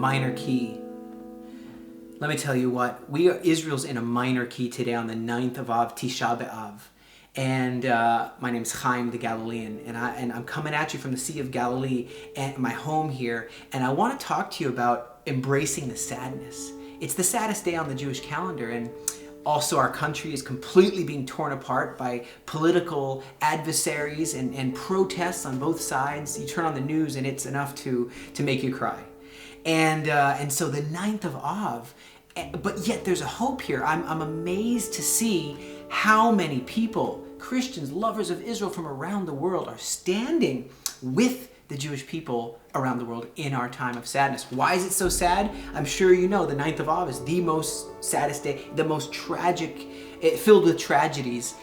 minor key. Let me tell you what, Israel's in a minor key today on the 9th of Av, Tisha B'Av. And my name's Chaim the Galilean, and I'm coming at you from the Sea of Galilee and my home here, and I want to talk to you about embracing the sadness. It's the saddest day on the Jewish calendar, and also our country is completely being torn apart by political adversaries and protests on both sides. You turn on the news and it's enough to make you cry. And so the 9th of Av, but yet there's a hope here. I'm amazed to see how many people, Christians, lovers of Israel from around the world, are standing with the Jewish people around the world in our time of sadness. Why is it so sad? I'm sure you know the 9th of Av is the most saddest day, the most tragic, filled with tragedies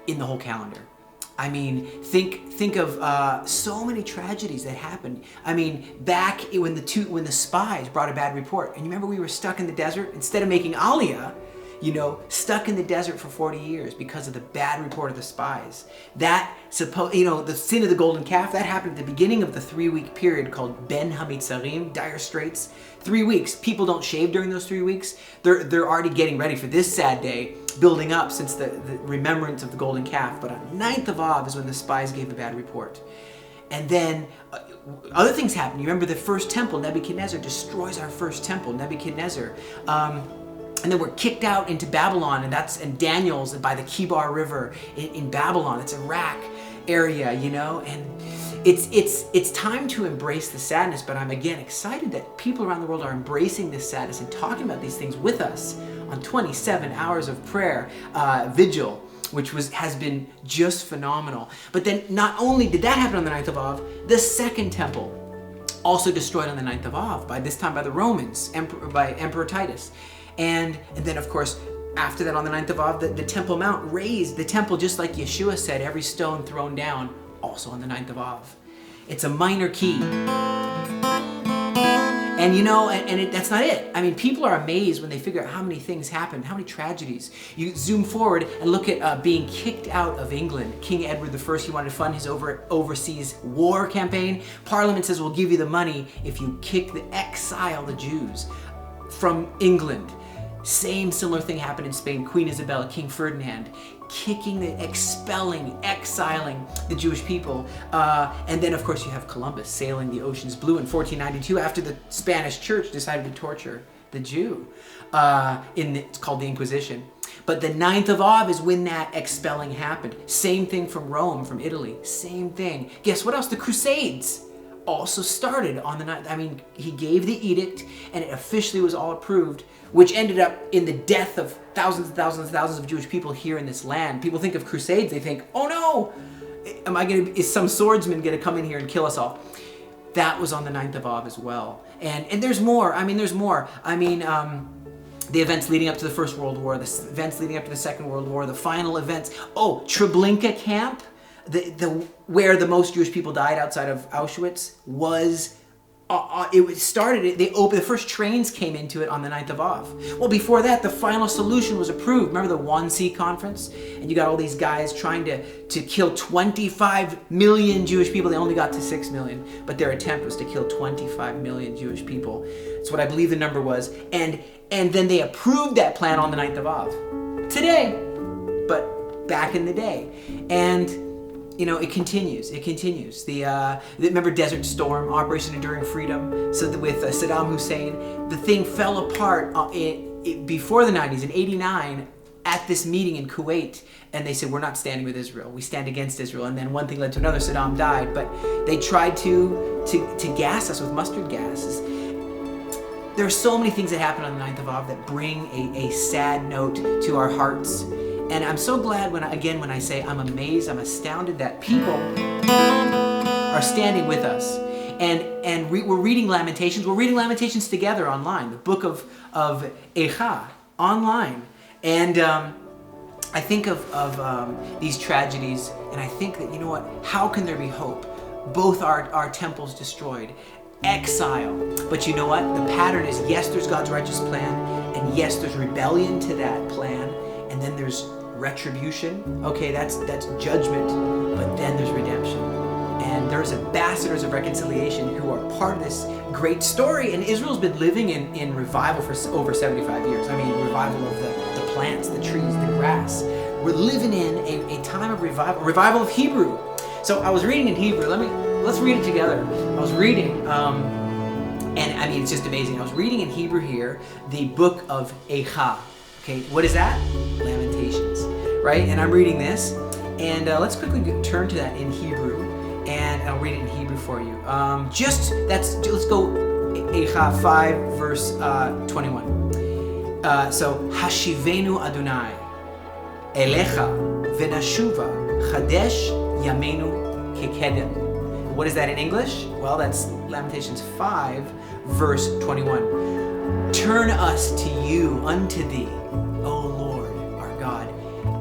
in the whole calendar. I mean, think of so many tragedies that happened. I mean, back when the spies brought a bad report, and you remember we were stuck in the desert? Instead of making Aliyah, stuck in the desert for 40 years because of the bad report of the spies. The sin of the golden calf, that happened at the beginning of the 3-week period called Ben Hamitzarim, dire straits. 3 weeks. People don't shave during those 3 weeks. They're already getting ready for this sad day, building up since the remembrance of the golden calf. But on 9th of Av is when the spies gave a bad report. And then other things happen. You remember the first temple, Nebuchadnezzar destroys our first temple, Nebuchadnezzar. And then we're kicked out into Babylon, and Daniel's by the Kibar River in Babylon. It's Iraq area, and it's time to embrace the sadness. But I'm again excited that people around the world are embracing this sadness and talking about these things with us on 27 hours of prayer vigil, which has been just phenomenal. But then not only did that happen on the 9th of Av, the second temple also destroyed on the 9th of Av, by this time by the Romans, by Emperor Titus. And then, of course, after that, on the 9th of Av, the Temple Mount raised, the temple, just like Yeshua said, every stone thrown down, also on the 9th of Av. It's a minor key. And that's not it. I mean, people are amazed when they figure out how many things happened, how many tragedies. You zoom forward and look at being kicked out of England. King Edward I, he wanted to fund his overseas war campaign. Parliament says, we'll give you the money if you exile the Jews from England. Similar thing happened in Spain. Queen Isabella, King Ferdinand, exiling the Jewish people. And then, of course, you have Columbus sailing the oceans blue in 1492 after the Spanish church decided to torture the Jew. It's called the Inquisition. But the 9th of Av is when that expelling happened. Same thing from Rome, from Italy. Same thing. Guess what else? The Crusades also started on the 9th. I mean, he gave the edict, and it officially was all approved, which ended up in the death of thousands and thousands and thousands of Jewish people here in this land. People think of Crusades, they think, oh no, is some swordsman going to come in here and kill us all? That was on the 9th of Av as well. And there's more. The events leading up to the First World War, the events leading up to the Second World War, the final events. Oh, Treblinka camp, where the most Jewish people died outside of Auschwitz was. The first trains came into it on the 9th of Av. Well, before that, the final solution was approved. Remember the Wannsee Conference? And you got all these guys trying to kill 25 million Jewish people. They only got to 6 million, but their attempt was to kill 25 million Jewish people. That's what I believe the number was. And then they approved that plan on the 9th of Av. Today, but back in the day. And it continues. Remember Desert Storm, Operation Enduring Freedom? So with Saddam Hussein, the thing fell apart before the 90s, in 89, at this meeting in Kuwait. And they said, we're not standing with Israel. We stand against Israel. And then one thing led to another. Saddam died. But they tried to gas us with mustard gases. There are so many things that happen on the 9th of Av that bring a sad note to our hearts. And I'm so glad when I say I'm amazed, I'm astounded that people are standing with us. And we're reading Lamentations. We're reading Lamentations together online, the book of Eicha online. And I think of these tragedies, and I think that, how can there be hope? Both our temples destroyed, exile. But you know what? The pattern is, yes, there's God's righteous plan, and yes, there's rebellion to that plan, and then there's retribution. Okay, that's judgment, but then there's redemption. and there's ambassadors of reconciliation who are part of this great story. And Israel's been living in revival for over 75 years. I mean, revival of the plants, the trees, the grass. We're living in a time of revival of Hebrew. So I was reading in Hebrew. Let's read it together. I was reading, and I mean, it's just amazing. I was reading in Hebrew here, the book of Eicha. Okay, what is that? Lamentations, right? And I'm reading this, and let's quickly turn to that in Hebrew, and I'll read it in Hebrew for you. Let's go Eicha 5 verse 21. So Hashivenu Adonai Elecha Venashuva Chadesh Yameinu Kekedem. What is that in English? Well, that's Lamentations 5 verse 21. Turn us to you, unto thee, O Lord, our God,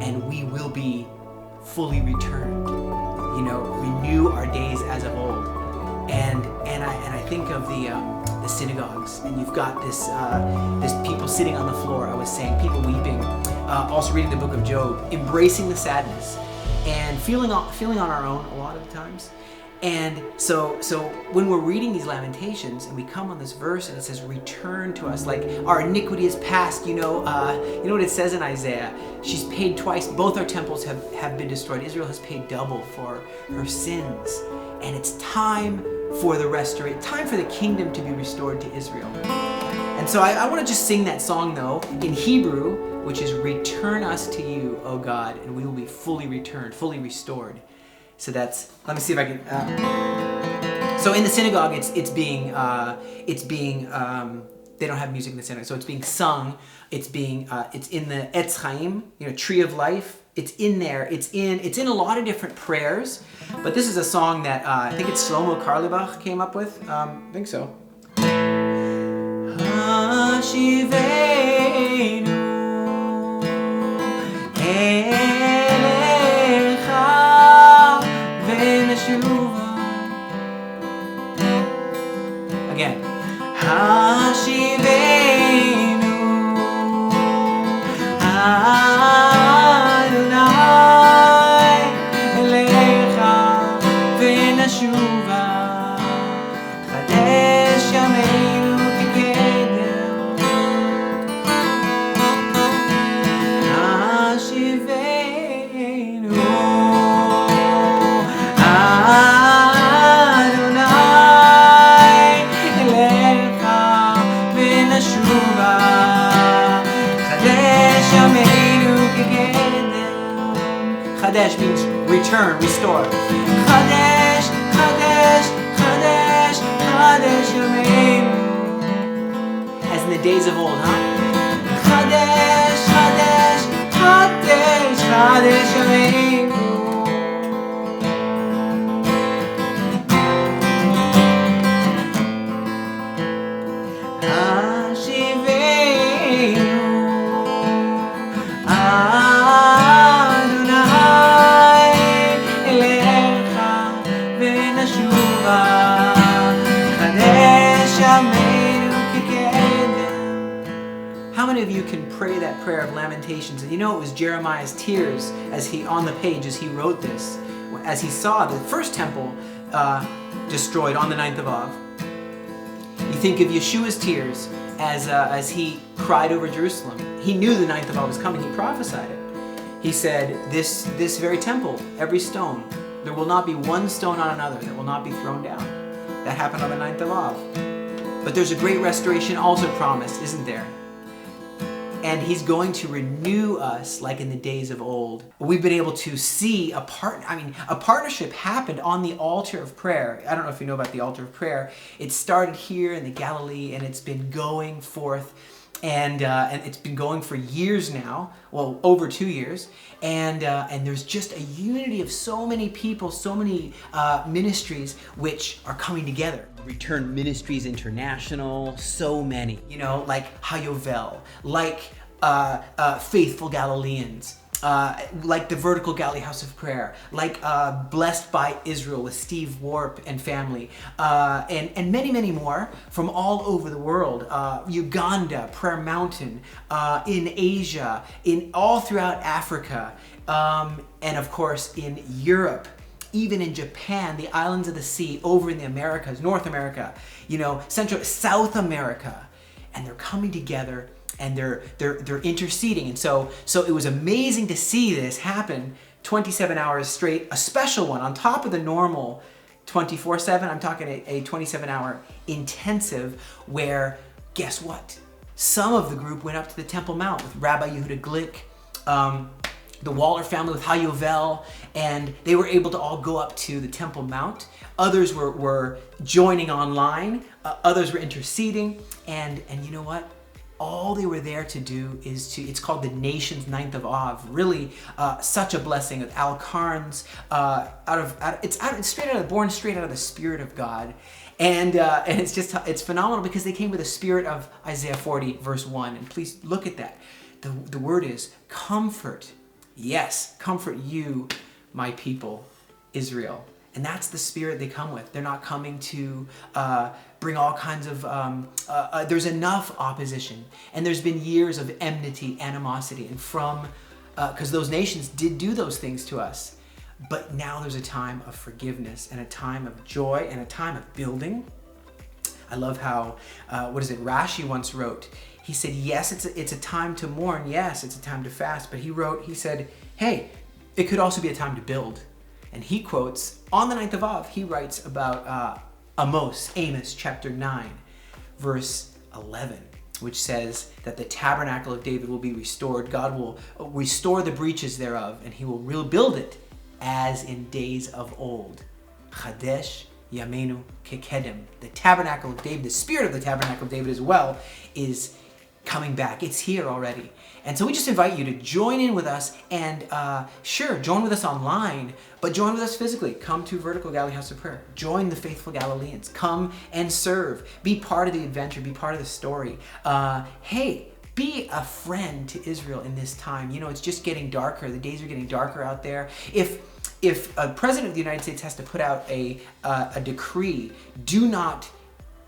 and we will be fully returned. You know, renew our days as of old. And I think of the synagogues, and you've got this people sitting on the floor. I was saying, people weeping. Also reading the book of Job, embracing the sadness, and feeling on our own a lot of the times. And so when we're reading these Lamentations and we come on this verse and it says, return to us, like our iniquity is past, you know what it says in Isaiah? She's paid twice. Both our temples have been destroyed. Israel has paid double for her sins. And it's time for the restoration, time for the kingdom to be restored to Israel. And so I want to just sing that song though in Hebrew, which is return us to you, O God, and we will be fully returned, fully restored. So that's, let me see if I can, so in the synagogue, it's being, they don't have music in the synagogue, so it's being sung, it's in the Etz Chaim, tree of life, it's in there, it's in a lot of different prayers, but this is a song that, I think it's Shlomo Karlebach came up with, I think so. Again. Hashivenu Adonai Elecha Venashuva Chadesh Yameinu Kekedem Hashivenu Chadesh means return, restore. Chadesh, Chadesh, Chadesh, Chadesh Yameinu. As in the days of old, huh? Chadesh, Chadesh, Chadesh, Chadesh Yameinu. How many of you can pray that prayer of Lamentations? And it was Jeremiah's tears as he wrote this, as he saw the first temple destroyed on the 9th of Av. You think of Yeshua's tears as he cried over Jerusalem. He knew the 9th of Av was coming. He prophesied it. He said, this very temple, every stone, there will not be one stone on another that will not be thrown down. That happened on the 9th of Av. But there's a great restoration also promised, isn't there? And he's going to renew us like in the days of old. We've been able to see a partnership happened on the altar of prayer. I don't know if you know about the altar of prayer. It started here in the Galilee, and it's been going forth, and it's been going for years now. Well, over 2 years, and there's just a unity of so many people, so many ministries which are coming together. Return Ministries International, so many, like Hayovel, like Faithful Galileans, like the Vertical Galilee House of Prayer, like Blessed by Israel with Steve Warp and family, and many, many more from all over the world. Uganda, Prayer Mountain, in Asia, all throughout Africa, and of course in Europe. even in Japan, the islands of the sea, over in the Americas, North America, Central, South America, and they're coming together and they're interceding. And so it was amazing to see this happen 27 hours straight, a special one on top of the normal 24/7. I'm talking a 27-hour intensive where, guess what? Some of the group went up to the Temple Mount with Rabbi Yehuda Glick, the Waller family with Hayovel, and they were able to all go up to the Temple Mount. Others were joining online, others were interceding, and you know what? All they were there to do is it's called the Nation's 9th of Av. Really, such a blessing of Al Karns, born straight out of the Spirit of God. And it's phenomenal because they came with the spirit of Isaiah 40 verse 1. And please look at that. The word is comfort. Yes, comfort you, my people, Israel. And that's the spirit they come with. They're not coming to bring all kinds of, there's enough opposition. And there's been years of enmity, animosity, and because those nations did do those things to us. But now there's a time of forgiveness and a time of joy and a time of building. I love how, Rashi once wrote. He said, yes, it's a time to mourn. Yes, it's a time to fast. But he said, hey, it could also be a time to build. And he quotes, on the 9th of Av, he writes about Amos chapter 9, verse 11, which says that the tabernacle of David will be restored. God will restore the breaches thereof, and he will rebuild it as in days of old. Chadesh Yamenu Kekedem. The tabernacle of David, the spirit of the tabernacle of David as well, is coming back. It's here already. And so we just invite you to join in with us and join with us online, but join with us physically. Come to Vertical Galilee House of Prayer. Join the faithful Galileans. Come and serve. Be part of the adventure. Be part of the story. Hey, be a friend to Israel in this time. It's just getting darker. The days are getting darker out there. If a president of the United States has to put out a decree, do not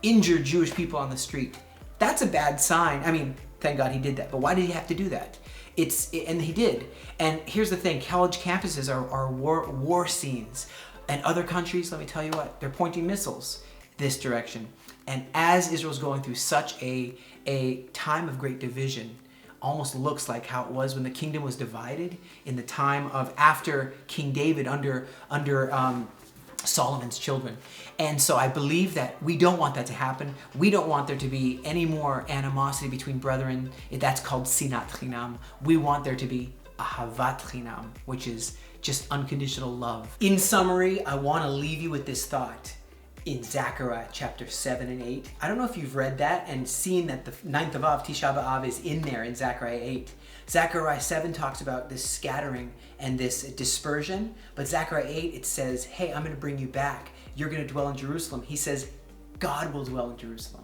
injure Jewish people on the street, that's a bad sign. I mean, thank God he did that. But why did he have to do that? And he did. And here's the thing. College campuses are war scenes. And other countries, let me tell you what, they're pointing missiles this direction. And as Israel's going through such a time of great division, almost looks like how it was when the kingdom was divided in the time of after King David under Solomon's children. And so I believe that we don't want that to happen. We don't want there to be any more animosity between brethren. That's called sinat chinam. We want there to be ahavat chinam, which is just unconditional love. In summary, I want to leave you with this thought in Zechariah chapter 7 and 8. I don't know if you've read that and seen that the 9th of Av, Tisha B'Av, is in there in Zechariah 8. Zechariah 7 talks about this scattering and this dispersion, but Zechariah 8, it says, hey, I'm going to bring you back. You're going to dwell in Jerusalem. He says, God will dwell in Jerusalem.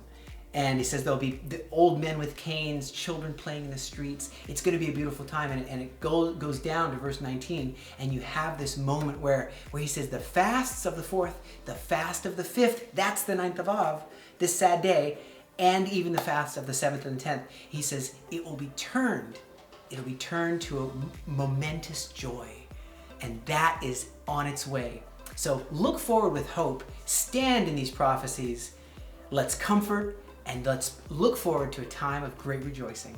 And he says there'll be the old men with canes, children playing in the streets. It's going to be a beautiful time. And it goes down to verse 19. And you have this moment where he says the fasts of the 4th, the fast of the 5th, that's the 9th of Av, this sad day, and even the fast of the 7th and the 10th. He says it will be turned. It'll be turned to a momentous joy. And that is on its way. So look forward with hope. Stand in these prophecies. Let's comfort and let's look forward to a time of great rejoicing.